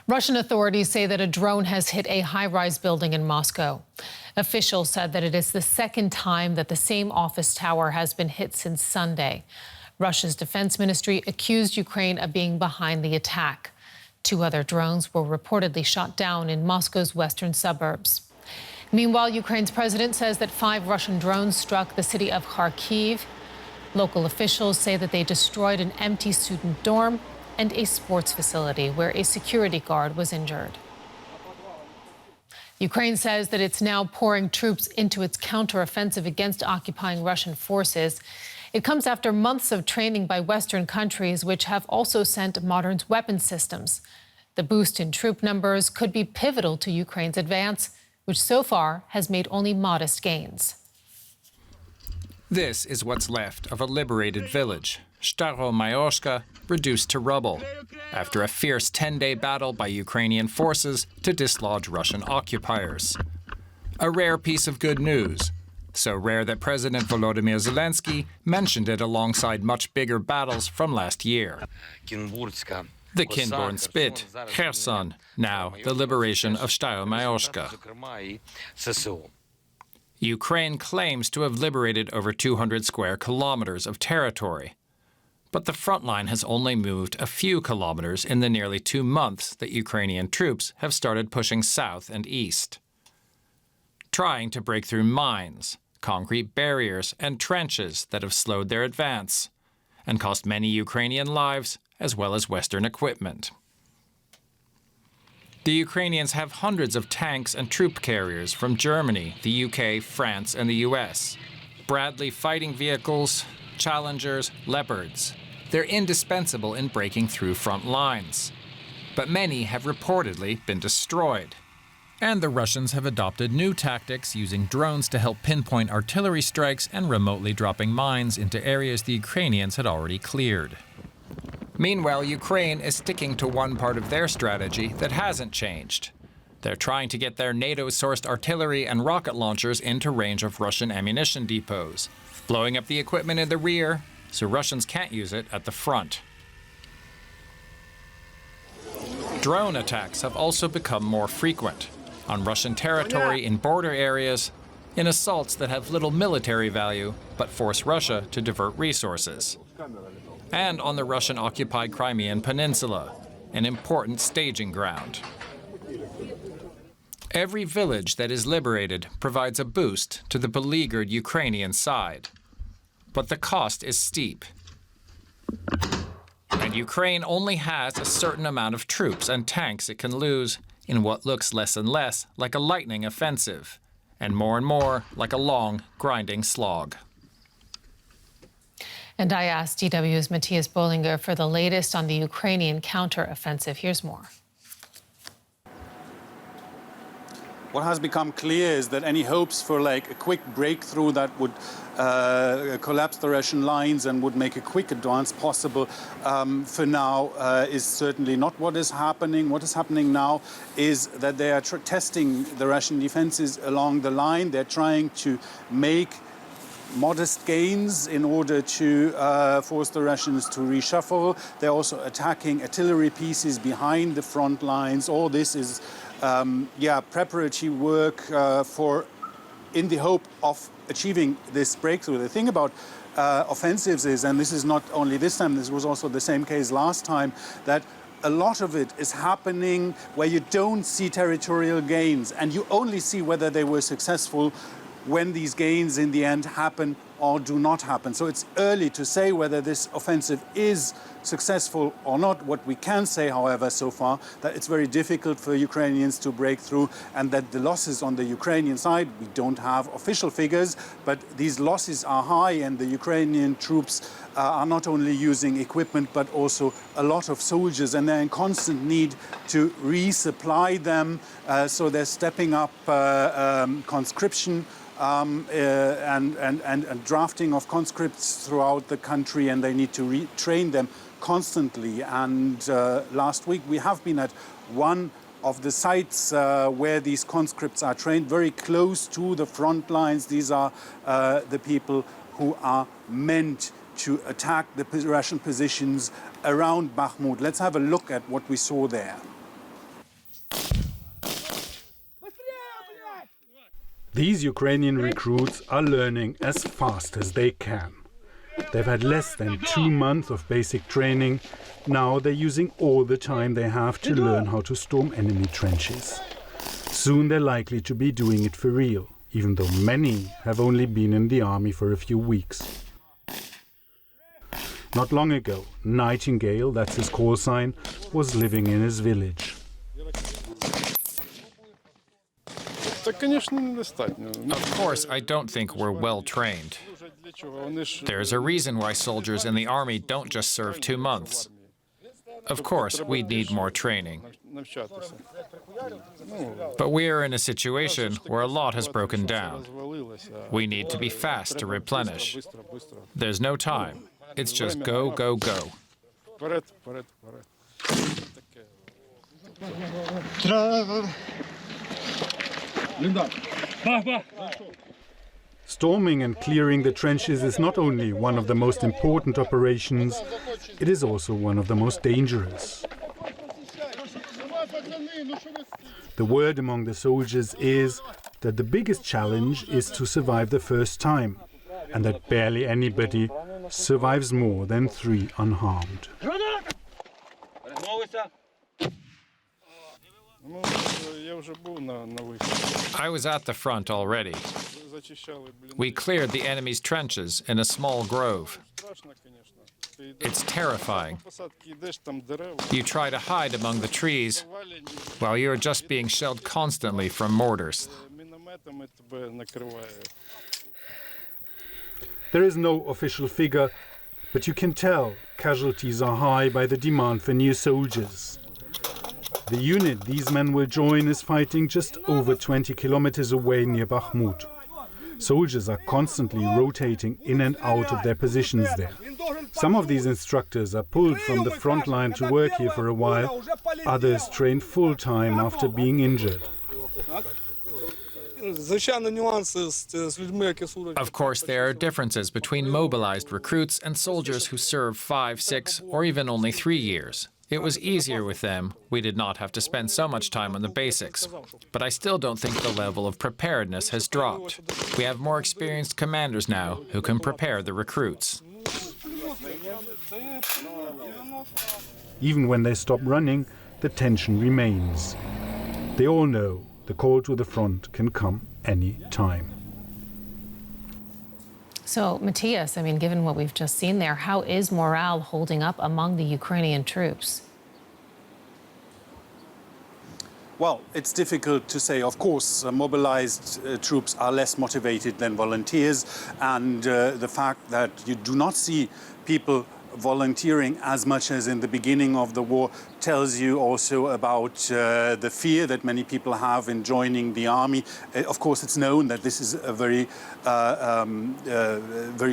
Russian authorities say that a drone has hit a high-rise building in Moscow. Officials said that it is the second time that the same office tower has been hit since Sunday. Russia's defense ministry accused Ukraine of being behind the attack. 2 other drones were reportedly shot down in Moscow's western suburbs. Meanwhile, Ukraine's president says that 5 Russian drones struck the city of Kharkiv. Local officials say that they destroyed an empty student dorm and a sports facility where a security guard was injured. Ukraine says that it's now pouring troops into its counteroffensive against occupying Russian forces. It comes after months of training by Western countries, which have also sent modern weapon systems. The boost in troop numbers could be pivotal to Ukraine's advance, which so far has made only modest gains. This is what's left of a liberated village, Staromayorska, reduced to rubble after a fierce 10-day battle by Ukrainian forces to dislodge Russian occupiers. A rare piece of good news, so rare that President Volodymyr Zelensky mentioned it alongside much bigger battles from last year. The Kinborn Spit, Kherson, now the liberation of Staromayorska. Ukraine claims to have liberated over 200 square kilometers of territory. But the front line has only moved a few kilometers in the nearly 2 months that Ukrainian troops have started pushing south and east, trying to break through mines, concrete barriers, and trenches that have slowed their advance and cost many Ukrainian lives as well as Western equipment. The Ukrainians have hundreds of tanks and troop carriers from Germany, the UK, France, and the US. Bradley fighting vehicles, Challengers, Leopards. They're indispensable in breaking through front lines. But many have reportedly been destroyed. And the Russians have adopted new tactics, using drones to help pinpoint artillery strikes and remotely dropping mines into areas the Ukrainians had already cleared. Meanwhile, Ukraine is sticking to one part of their strategy that hasn't changed. They're trying to get their NATO-sourced artillery and rocket launchers into range of Russian ammunition depots, blowing up the equipment in the rear so Russians can't use it at the front. Drone attacks have also become more frequent on Russian territory in border areas, in assaults that have little military value but force Russia to divert resources, and on the Russian-occupied Crimean Peninsula, an important staging ground. Every village that is liberated provides a boost to the beleaguered Ukrainian side. But the cost is steep. And Ukraine only has a certain amount of troops and tanks it can lose in what looks less and less like a lightning offensive, and more like a long, grinding slog. And I asked DW's Matthias Bollinger for the latest on the Ukrainian counteroffensive. Here's more. What has become clear is that any hopes for a quick breakthrough that would collapse the Russian lines and would make a quick advance possible for now is certainly not what is happening. What is happening now is that they are testing the Russian defenses along the line. They're trying to make modest gains in order to force the Russians to reshuffle. They're also attacking artillery pieces behind the front lines. All this is preparatory work in the hope of achieving this breakthrough. The thing about offensives is, and this is not only this time, this was also the same case last time, that a lot of it is happening where you don't see territorial gains, and you only see whether they were successful when these gains in the end happen or do not happen. So it's early to say whether this offensive is successful or not. What we can say, however, so far, that it's very difficult for Ukrainians to break through, and that the losses on the Ukrainian side, we don't have official figures, but these losses are high, and the Ukrainian troops are not only using equipment but also a lot of soldiers, and they're in constant need to resupply them. So they're stepping up conscription and drafting of conscripts throughout the country, and they need to retrain them constantly. And last week we have been at one of the sites where these conscripts are trained, very close to the front lines. These are the people who are meant to attack the Russian positions around Bakhmut. Let's have a look at what we saw there. These Ukrainian recruits are learning as fast as they can. They've had less than 2 months of basic training. Now they're using all the time they have to learn how to storm enemy trenches. Soon they're likely to be doing it for real, even though many have only been in the army for a few weeks. Not long ago, Nightingale, that's his call sign, was living in his village. Of course, I don't think we're well trained. There's a reason why soldiers in the army don't just serve 2 months. Of course, we need more training. But we are in a situation where a lot has broken down. We need to be fast to replenish. There's no time. It's just go, go, go. Storming and clearing the trenches is not only one of the most important operations, it is also one of the most dangerous. The word among the soldiers is that the biggest challenge is to survive the first time, and that barely anybody survives more than 3 unharmed. I was at the front already. We cleared the enemy's trenches in a small grove. It's terrifying. You try to hide among the trees while you're just being shelled constantly from mortars. There is no official figure, but you can tell casualties are high by the demand for new soldiers. The unit these men will join is fighting just over 20 kilometers away near Bakhmut. Soldiers are constantly rotating in and out of their positions there. Some of these instructors are pulled from the front line to work here for a while. Others train full-time after being injured. Of course, there are differences between mobilized recruits and soldiers who serve 5, 6, or even only 3 years. It was easier with them. We did not have to spend so much time on the basics. But I still don't think the level of preparedness has dropped. We have more experienced commanders now who can prepare the recruits. Even when they stop running, the tension remains. They all know the call to the front can come any time. So, Matthias, I mean, given what we've just seen there, how is morale holding up among the Ukrainian troops? Well, it's difficult to say. Of course, mobilized troops are less motivated than volunteers, and the fact that you do not see people volunteering as much as in the beginning of the war tells you also about the fear that many people have in joining the army. Of course, it's known that this is a very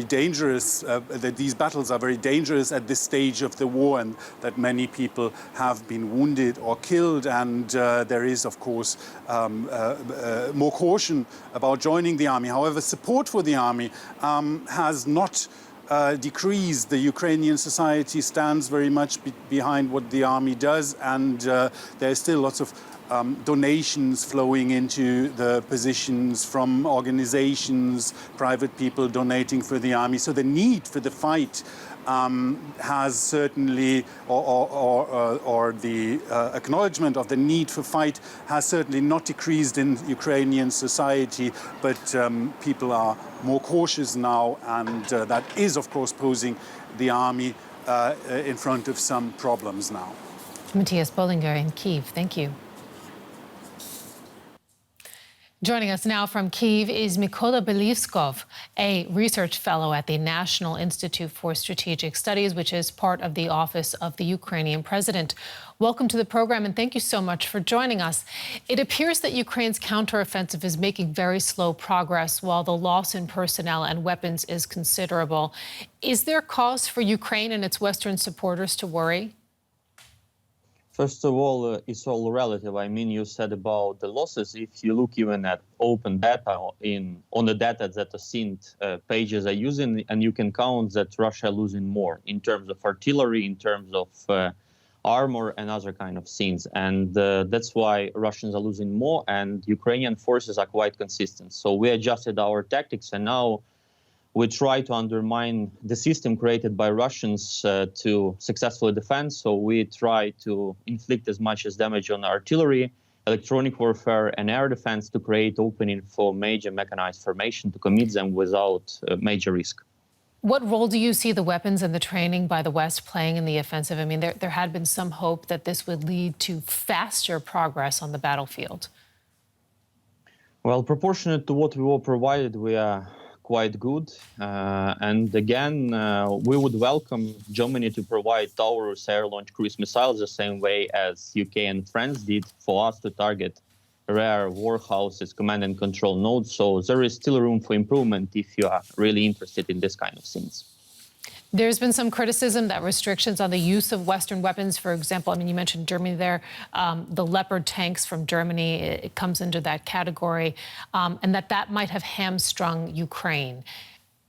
dangerous, that these battles are very dangerous at this stage of the war, and that many people have been wounded or killed, and there is, of course, more caution about joining the army. However, support for the army has not decreased. The Ukrainian society stands very much behind what the army does, and there's still lots of donations flowing into the positions from organizations, private people donating for the army. So the need for the fight has certainly, or the acknowledgement of the need for fight has certainly not decreased in Ukrainian society, but people are more cautious now, and that is, of course, posing the army in front of some problems now. Matthias Bollinger in Kyiv, thank you. Joining us now from Kyiv is Mikolabiliskov, a research fellow at the National Institute for Strategic Studies, which is part of the Office of the Ukrainian President. Welcome to the program, and thank you so much for joining us. It appears that Ukraine's counteroffensive is making very slow progress, while the loss in personnel and weapons is considerable. Is there cause for Ukraine and its Western supporters to worry? First of all, it's all relative. I mean, you said about the losses. If you look even at open data on the data that the SINT pages are using, and you can count that Russia losing more in terms of artillery, in terms of armor and other kind of things. And that's why Russians are losing more, and Ukrainian forces are quite consistent. So we adjusted our tactics, and now we try to undermine the system created by Russians to successfully defend. So we try to inflict as much as damage on artillery, electronic warfare, and air defense to create opening for major mechanized formation to commit them without major risk. What role do you see the weapons and the training by the West playing in the offensive? I mean, there had been some hope that this would lead to faster progress on the battlefield. Well, proportionate to what we were provided, we are quite good. And again, we would welcome Germany to provide Taurus air-launched cruise missiles the same way as UK and France did for us to target rare warhouses, command and control nodes. So there is still room for improvement if you are really interested in this kind of things. There's been some criticism that restrictions on the use of Western weapons, for example, I mean, you mentioned Germany there, the Leopard tanks from Germany, it comes into that category, and that might have hamstrung Ukraine.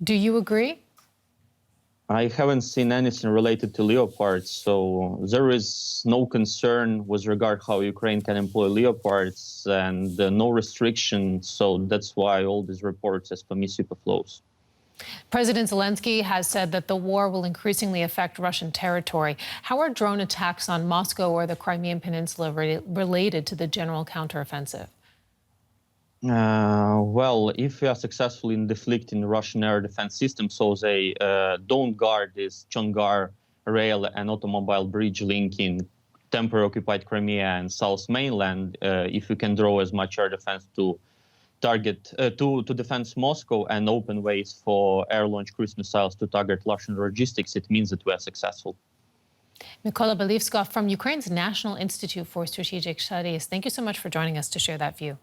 Do you agree? I haven't seen anything related to Leopards, so there is no concern with regard how Ukraine can employ Leopards and no restriction, so that's why all these reports, as for me, superfluous. President Zelensky has said that the war will increasingly affect Russian territory. How are drone attacks on Moscow or the Crimean Peninsula related to the general counteroffensive? Well, if we are successful in deflecting Russian air defense systems, so they don't guard this Chongar rail and automobile bridge linking temporary occupied Crimea and South mainland, if we can draw as much air defense to target to defend Moscow and open ways for air-launched cruise missiles to target Russian logistics, it means that we are successful. Mikolabiliskov from Ukraine's National Institute for Strategic Studies, thank you so much for joining us to share that view.